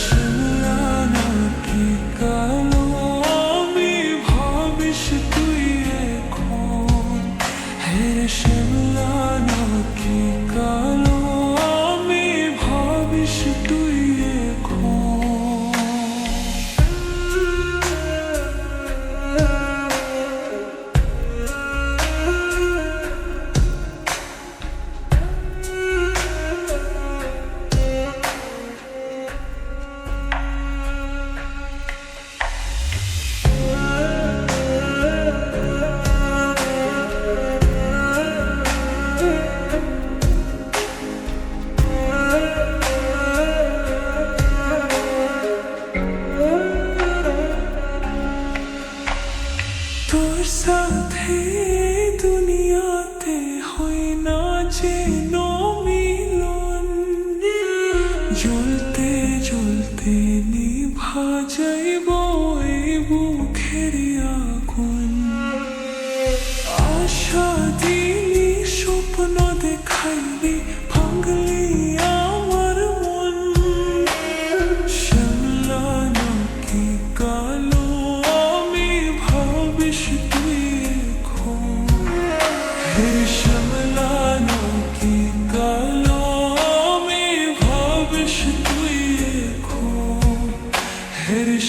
শিমলা নাকি কালো আমি ভাবিস তুই এখন। হেরে শিমলা নাকি কালো আমি ভাবিস তুই এখন। তোর সাথে দুনিয়াতে হয় না যে মিলন, জ্বলতে জ্বলতে নিভা যাইব এই বুকের আগুন। আশা দিলি স্বপ্ন দেখাইলি ভাঙলি আমার মন। শিমলা নাকি কালো আমি ভাবিস তুই এখন। হেরে শিমলা নাকি কালো আমি ভাবিস তুই এখন। হেরে